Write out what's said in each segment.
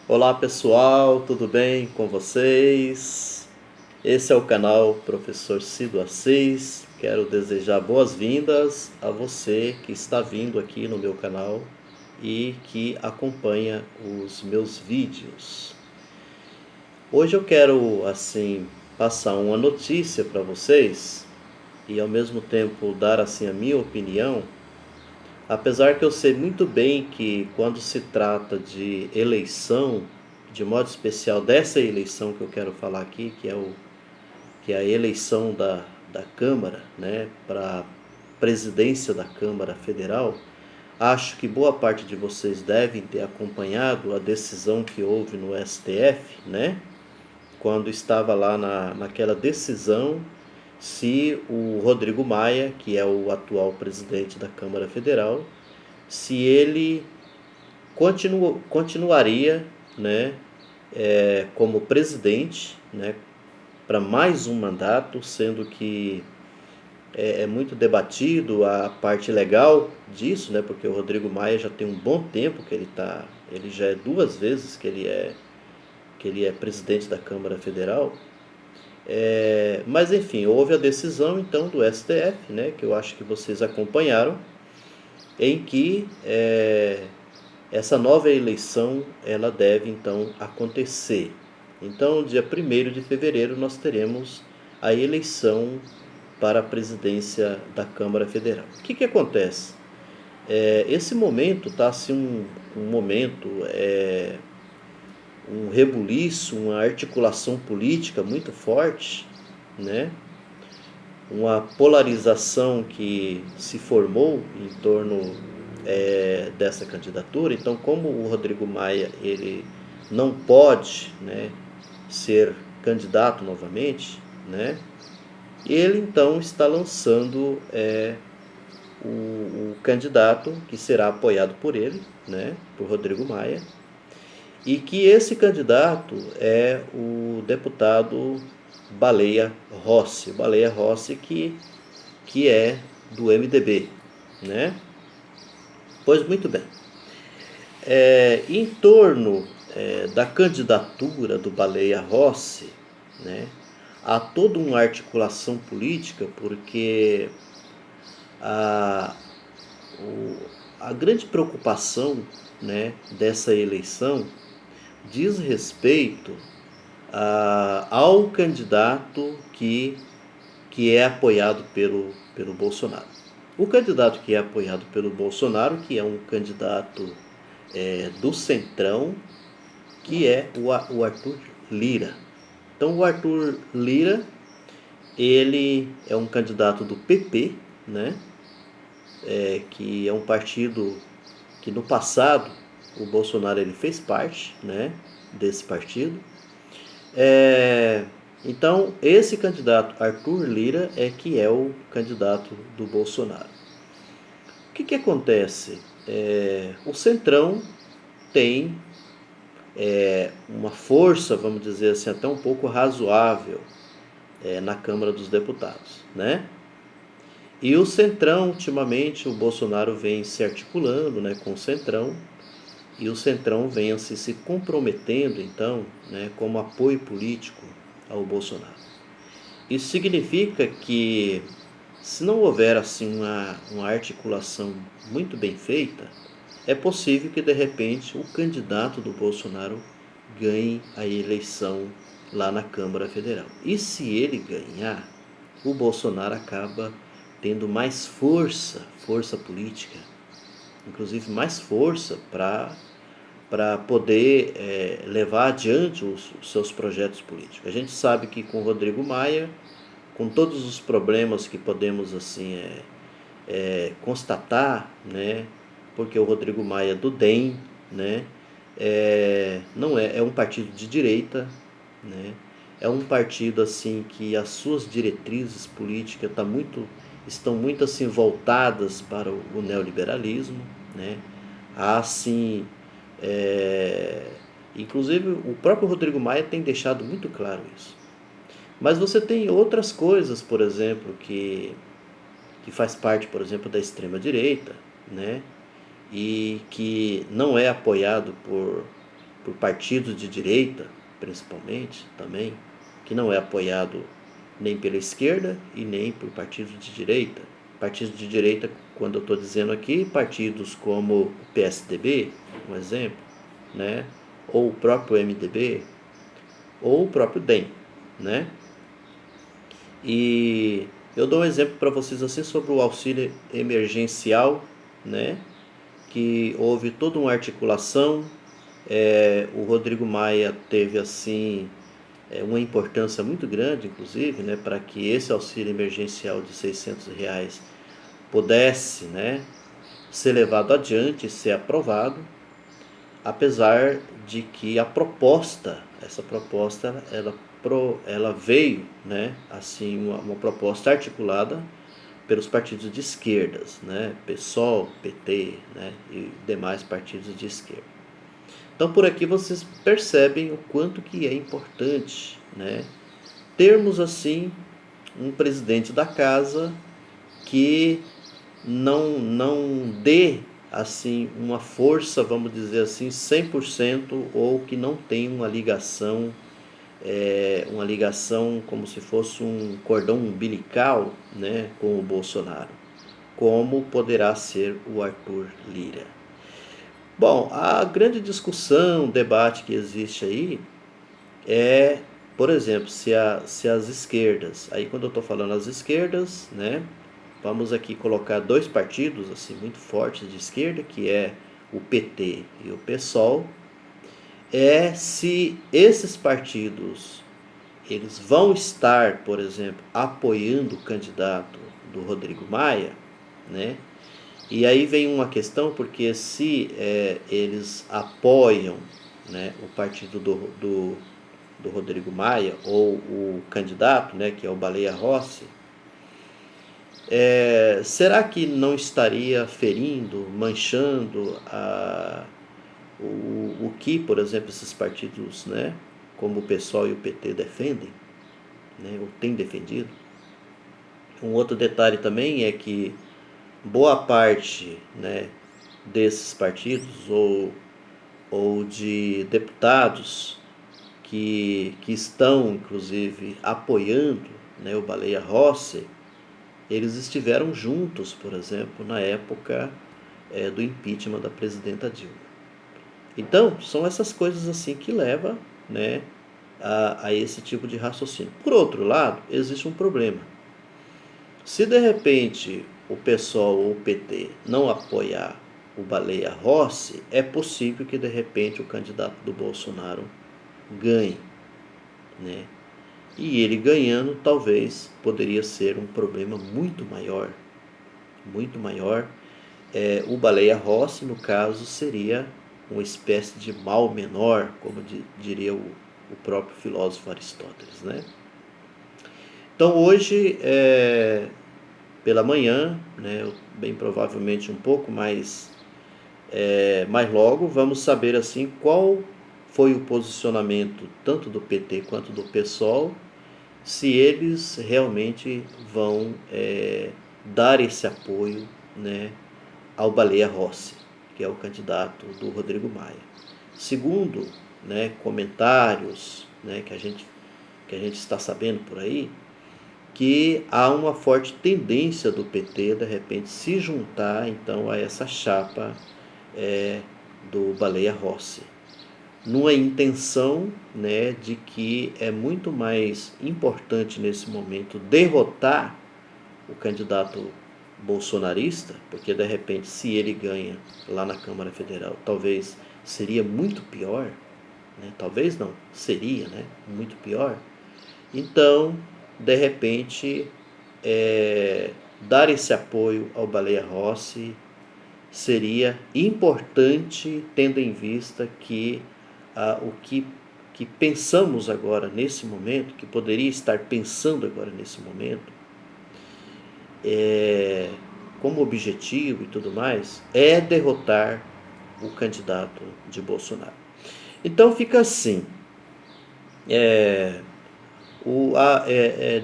Olá pessoal, tudo bem com vocês? Esse é o canal Professor Cido Assis. Quero desejar boas-vindas a você que está vindo aqui no meu canal e que acompanha os meus vídeos. Hoje eu quero passar uma notícia para vocês e ao mesmo tempo dar a minha opinião. Apesar que eu sei muito bem que quando se trata de eleição, de modo especial dessa eleição que eu quero falar aqui, que é a eleição da Câmara, né, para a presidência da Câmara Federal, acho que boa parte de vocês devem ter acompanhado a decisão que houve no STF, né, quando estava lá naquela decisão se o Rodrigo Maia, que é o atual presidente da Câmara Federal, se ele continuaria, né, como presidente, né, para mais um mandato, sendo que é muito debatido a parte legal disso, né, porque o Rodrigo Maia já tem um bom tempo que ele já é duas vezes que ele é presidente da Câmara Federal. Mas enfim, houve a decisão então do STF, né, que eu acho que vocês acompanharam, em que essa nova eleição ela deve então acontecer. Então, dia 1º de fevereiro nós teremos a eleição para a presidência da Câmara Federal. O que acontece? Esse momento está assim um momento, um rebuliço, uma articulação política muito forte, né? Uma polarização que se formou em torno dessa candidatura. Então, como o Rodrigo Maia ele não pode, né, ser candidato novamente, né, ele então está lançando o candidato que será apoiado por ele, né, por Rodrigo Maia, e que esse candidato é o deputado Baleia Rossi. Baleia Rossi que é do MDB, né? Pois muito bem. Em torno da candidatura do Baleia Rossi, né, há toda uma articulação política, porque a, a grande preocupação, né, dessa eleição diz respeito ao candidato que é apoiado pelo Bolsonaro. O candidato que é apoiado pelo Bolsonaro, que é um candidato do Centrão, que é o Arthur Lira. Então o Arthur Lira, ele é um candidato do PP, né? Que é um partido que no passado o Bolsonaro ele fez parte, né, desse partido. Então esse candidato Arthur Lira é que é o candidato do Bolsonaro. O que acontece? O Centrão tem uma força, vamos dizer assim, até um pouco razoável na Câmara dos Deputados, né? E o Centrão, ultimamente, o Bolsonaro vem se articulando, né, com o Centrão, e o Centrão vem assim, se comprometendo, então, né, como apoio político ao Bolsonaro. Isso significa que, se não houver assim, uma articulação muito bem feita, é possível que, de repente, o candidato do Bolsonaro ganhe a eleição lá na Câmara Federal. E se ele ganhar, o Bolsonaro acaba tendo mais força política, inclusive mais força para poder levar adiante os seus projetos políticos. A gente sabe que com o Rodrigo Maia, com todos os problemas que podemos assim constatar, né, porque o Rodrigo Maia do DEM, né, não é um partido de direita, né, é um partido assim que as suas diretrizes políticas estão muito assim voltadas para o neoliberalismo, né? Há assim, inclusive o próprio Rodrigo Maia tem deixado muito claro isso. Mas você tem outras coisas, por exemplo, que faz parte, por exemplo, da extrema direita, né? E que não é apoiado por partidos de direita, principalmente, também, que não é apoiado nem pela esquerda e nem por partidos de direita. Partidos de direita, quando eu estou dizendo aqui, partidos como o PSDB, um exemplo, né? Ou o próprio MDB, ou o próprio DEM, né? E eu dou um exemplo para vocês assim sobre o auxílio emergencial, né? Que houve toda uma articulação. O Rodrigo Maia teve assim uma importância muito grande, inclusive, né, para que esse auxílio emergencial de R$ 600 pudesse, né, ser levado adiante, ser aprovado, apesar de que essa proposta, ela veio, né, assim, uma proposta articulada pelos partidos de esquerdas, né, PSOL, PT, né, e demais partidos de esquerda. Então por aqui vocês percebem o quanto que é importante, né, termos assim um presidente da casa que não dê assim uma força, vamos dizer assim, 100% ou que não tenha uma ligação como se fosse um cordão umbilical, né, com o Bolsonaro, como poderá ser o Arthur Lira. Bom, a grande discussão, debate que existe aí é, por exemplo, se as esquerdas, aí quando eu estou falando as esquerdas, né, vamos aqui colocar dois partidos assim muito fortes de esquerda, que é o PT e o PSOL, se esses partidos eles vão estar, por exemplo, apoiando o candidato do Rodrigo Maia, né? E aí vem uma questão, porque se eles apoiam, né, o partido do Rodrigo Maia, ou o candidato, né, que é o Baleia Rossi, será que não estaria ferindo, manchando o que, por exemplo, esses partidos, né, como o PSOL e o PT defendem, né, ou têm defendido? Um outro detalhe também é que boa parte, né, desses partidos ou de deputados que estão, inclusive, apoiando, né, o Baleia Rossi, eles estiveram juntos, por exemplo, na época do impeachment da presidenta Dilma. Então, são essas coisas assim que levam, né, a esse tipo de raciocínio. Por outro lado, existe um problema. Se de repente o PSOL ou o PT não apoiar o Baleia Rossi, é possível que de repente o candidato do Bolsonaro ganhe, né? E ele ganhando talvez poderia ser um problema muito maior, muito maior. O Baleia Rossi, no caso, seria uma espécie de mal menor, como diria o próprio filósofo Aristóteles, né? Então hoje, pela manhã, né, bem provavelmente um pouco mais logo, vamos saber assim qual foi o posicionamento tanto do PT quanto do PSOL, se eles realmente vão dar esse apoio, né, ao Baleia Rossi, que é o candidato do Rodrigo Maia. Segundo, né, comentários, né, que a gente está sabendo por aí, que há uma forte tendência do PT, de repente, se juntar então a essa chapa do Baleia Rossi, numa intenção, né, de que é muito mais importante nesse momento derrotar o candidato bolsonarista, porque de repente se ele ganha lá na Câmara Federal, talvez seria muito pior, né? Talvez não, seria, né, muito pior. Então, de repente, dar esse apoio ao Baleia Rossi seria importante, tendo em vista que o que pensamos agora nesse momento, que poderia estar pensando agora nesse momento, como objetivo e tudo mais, é derrotar o candidato de Bolsonaro. Então fica assim,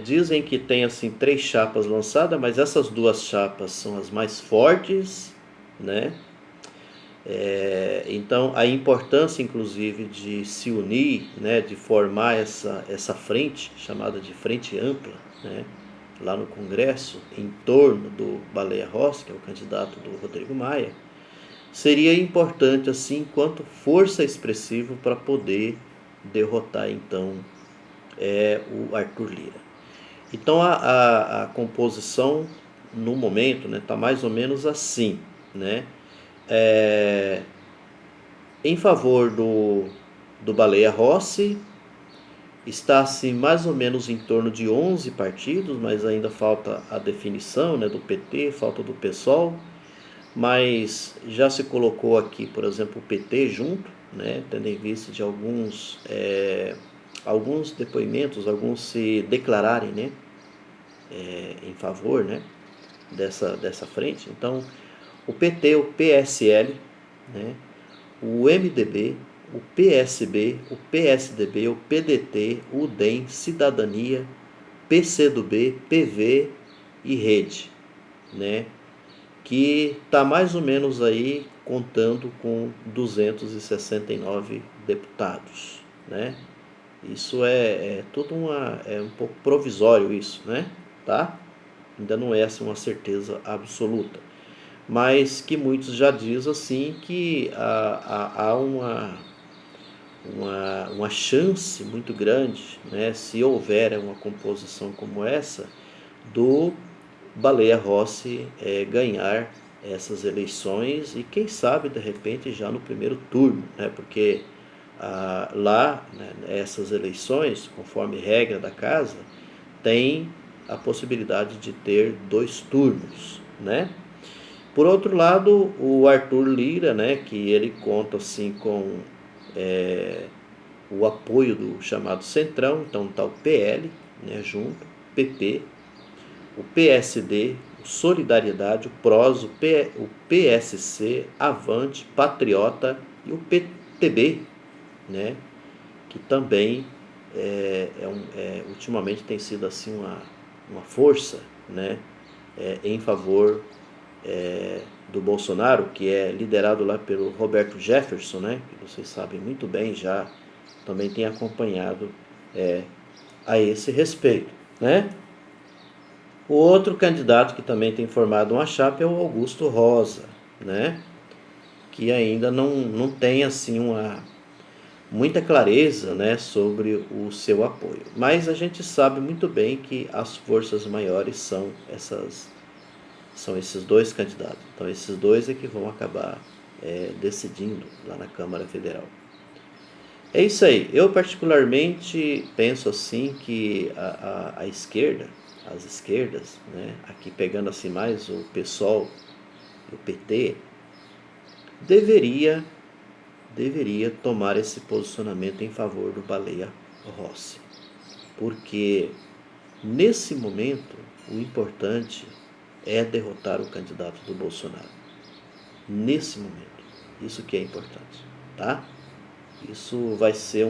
dizem que tem assim 3 chapas lançadas, mas essas 2 chapas são as mais fortes, né? Então, a importância, inclusive, de se unir, né, de formar essa frente, chamada de frente ampla, né, lá no Congresso, em torno do Baleia Rossi, que é o candidato do Rodrigo Maia, seria importante, assim, enquanto força expressiva para poder derrotar, então, o Arthur Lira. Então, a composição, no momento, está mais ou menos assim, né? Em favor do Baleia Rossi, está assim mais ou menos em torno de 11 partidos, mas ainda falta a definição, né, do PT, falta do PSOL, mas já se colocou aqui, por exemplo, o PT junto, né, tendo em vista de alguns depoimentos, alguns se declararem, né, em favor, né, dessa frente. Então, o PT, o PSL, né, o MDB, o PSB, o PSDB, o PDT, o DEM, Cidadania, PCdoB, PV e Rede, né? Que está mais ou menos aí contando com 269 deputados, né? Isso é tudo um pouco provisório isso, né? Tá? Ainda não é assim, uma certeza absoluta, mas que muitos já dizem assim que há uma chance muito grande, né, se houver uma composição como essa, do Baleia Rossi ganhar essas eleições e quem sabe de repente já no primeiro turno, né, porque lá, né, essas eleições, conforme regra da casa, tem a possibilidade de ter 2 turnos, né? Por outro lado, o Arthur Lira, né, que ele conta assim com o apoio do chamado Centrão, então está o PL, né, junto, PP, o PSD, o Solidariedade, o PROS, o PSC, Avante, Patriota e o PTB, né, que também ultimamente tem sido assim uma força, né, em favor do Bolsonaro, que é liderado lá pelo Roberto Jefferson, né, que vocês sabem muito bem, já também tem acompanhado a esse respeito, né? O outro candidato que também tem formado uma chapa é o Augusto Rosa, né, que ainda não tem assim muita clareza, né, sobre o seu apoio. Mas a gente sabe muito bem que as forças maiores são esses 2 candidatos. Então, esses 2 é que vão acabar decidindo lá na Câmara Federal. É isso aí. Eu particularmente penso assim que a esquerda, as esquerdas, né, aqui pegando assim mais o PSOL e o PT, deveria tomar esse posicionamento em favor do Baleia Rossi. Porque nesse momento o importante é derrotar o candidato do Bolsonaro. Nesse momento. Isso que é importante, tá? Isso vai ser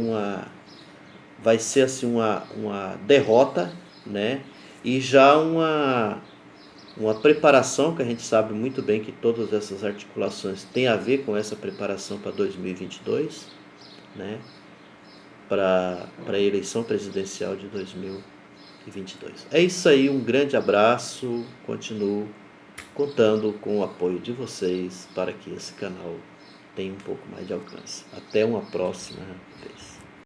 assim uma derrota, né? E já uma preparação que a gente sabe muito bem que todas essas articulações têm a ver com essa preparação para 2022, né? Para a eleição presidencial de 2022. É isso aí, um grande abraço, continuo contando com o apoio de vocês para que esse canal tenha um pouco mais de alcance. Até uma próxima.